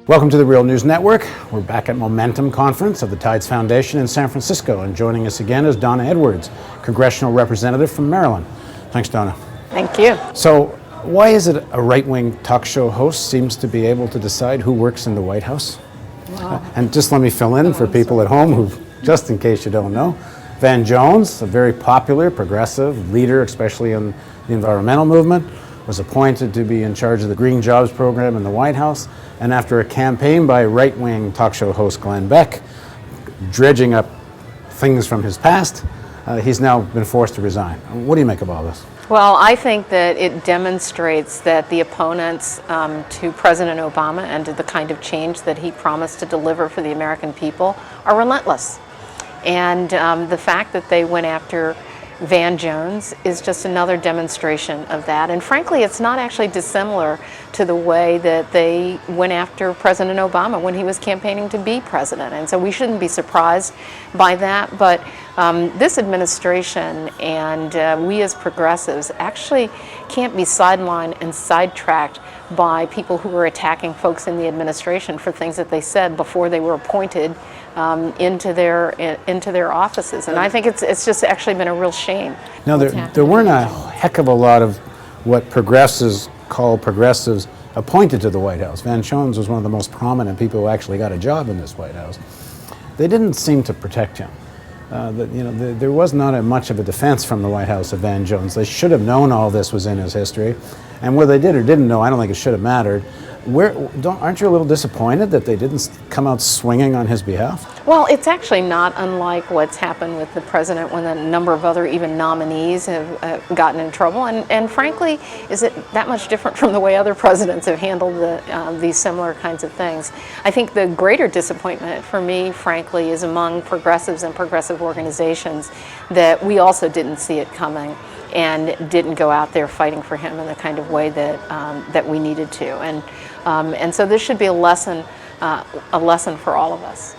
Welcome to the Real News Network. We're back at Momentum Conference of the Tides Foundation in San Francisco, and joining us again is Donna Edwards, congressional representative from Maryland. Thanks, Donna. Thank you. So, why is it a right-wing talk show host seems to be able to decide who works in the White House? Wow. And just let me fill in for people at home who, just in case you don't know, Van Jones, a very popular progressive leader, especially in the environmental movement, was appointed to be in charge of the Green Jobs program in the White House, and after a campaign by right-wing talk show host Glenn Beck, dredging up things from his past, he's now been forced to resign. What do you make of all this? Well, I think that it demonstrates that the opponents to President Obama and to the kind of change that he promised to deliver for the American people are relentless. And the fact that they went after Van Jones is just another demonstration of that. And frankly, it's not actually dissimilar to the way that they went after President Obama when he was campaigning to be president. And so we shouldn't be surprised by that. But this administration and we as progressives actually can't be sidelined and sidetracked by people who are attacking folks in the administration for things that they said before they were appointed into their offices. And I think it's just actually been a real shame. Now, there weren't a heck of a lot of what progressives call progressives appointed to the White House. Van Jones was one of the most prominent people who actually got a job in this White House. They didn't seem to protect him. There was not much of a defense from the White House of Van Jones. They should have known all this was in his history. And whether they did or didn't know, I don't think it should have mattered. Aren't you a little disappointed that they didn't come out swinging on his behalf? Well, it's actually not unlike what's happened with the president when a number of other even nominees have gotten in trouble. And frankly, is it that much different from the way other presidents have handled these similar kinds of things? I think the greater disappointment for me, frankly, is among progressives and progressive organizations that we also didn't see it coming and didn't go out there fighting for him in the kind of way that we needed to. And so this should be a lesson for all of us.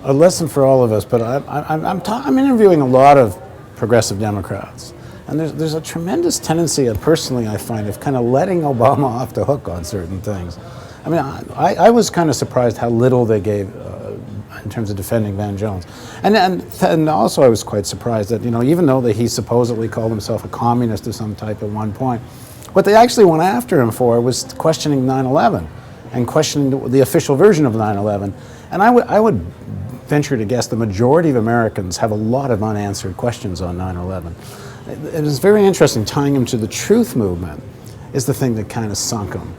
A lesson for all of us, but I'm interviewing a lot of progressive Democrats, and there's a tremendous tendency, personally I find, of kind of letting Obama off the hook on certain things. I mean, I was kind of surprised how little they gave in terms of defending Van Jones. And also I was quite surprised that, even though that he supposedly called himself a communist of some type at one point, what they actually went after him for was questioning 9/11 and questioning the official version of 9/11. And I would venture to guess the majority of Americans have a lot of unanswered questions on 9/11. It is very interesting. Tying him to the truth movement is the thing that kind of sunk him.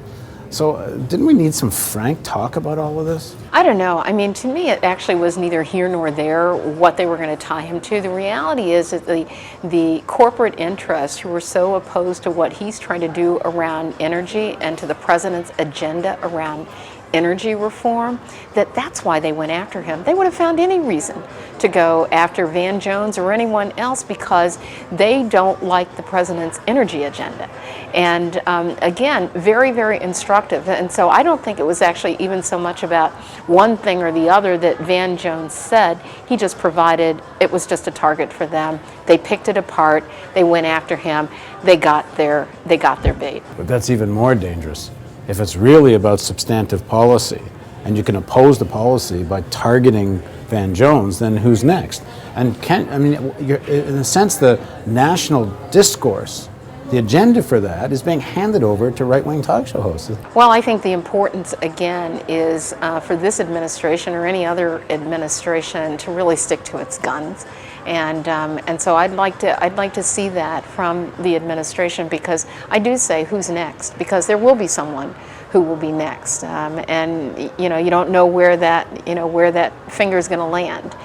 So didn't we need some frank talk about all of this? I don't know. I mean, to me, it actually was neither here nor there what they were going to tie him to. The reality is that the corporate interests who were so opposed to what he's trying to do around energy and to the president's agenda around energy reform, that's why they went after him. They would have found any reason to go after Van Jones or anyone else because they don't like the president's energy agenda. And again, very, very instructive. And so I don't think it was actually even so much about one thing or the other that Van Jones said. He just provided, it was just a target for them. They picked it apart. They went after him. They got their bait. But that's even more dangerous. If it's really about substantive policy, and you can oppose the policy by targeting Van Jones, then who's next? And in a sense, the national discourse, the agenda for that is being handed over to right-wing talk show hosts. Well, I think the importance, again, is for this administration or any other administration to really stick to its guns. And so I'd like to see that from the administration, because I do say who's next, because there will be someone who will be next, and you don't know where that finger is going to land,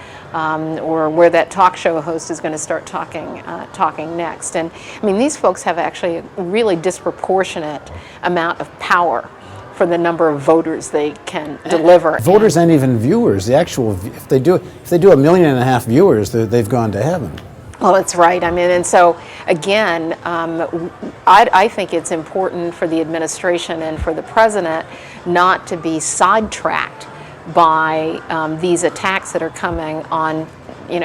or where that talk show host is going to start talking next. And I mean, these folks have actually a really disproportionate amount of power for the number of voters they can deliver. Voters and even viewers. If they do 1.5 million viewers, they've gone to heaven. Well, that's right. I mean, and so again, I think it's important for the administration and for the president not to be sidetracked by these attacks that are coming on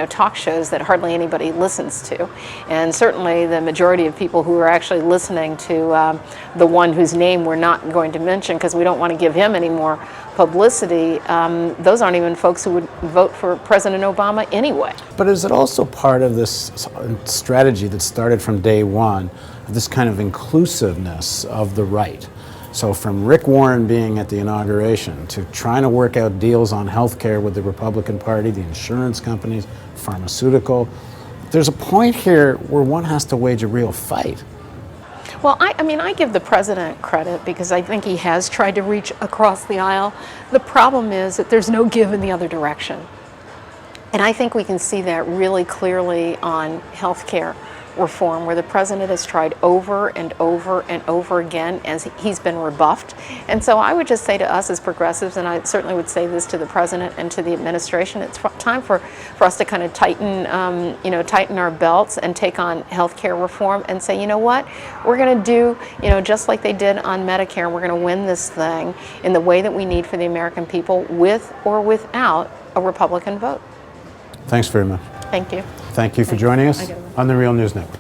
talk shows that hardly anybody listens to. And certainly the majority of people who are actually listening to the one whose name we're not going to mention because we don't want to give him any more publicity, those aren't even folks who would vote for President Obama anyway. But is it also part of this strategy that started from day one, this kind of inclusiveness of the right? So from Rick Warren being at the inauguration to trying to work out deals on health care with the Republican Party, the insurance companies, pharmaceutical, there's a point here where one has to wage a real fight. Well, I give the president credit because I think he has tried to reach across the aisle. The problem is that there's no give in the other direction. And I think we can see that really clearly on health care reform, where the president has tried over and over and over again as he's been rebuffed. And so I would just say to us as progressives, and I certainly would say this to the president and to the administration, it's time for us to kind of tighten our belts and take on health care reform and say, you know what, we're going to do, just like they did on Medicare, we're going to win this thing in the way that we need for the American people, with or without a Republican vote. Thanks very much. Thank you. Thank you for joining us on the Real News Network.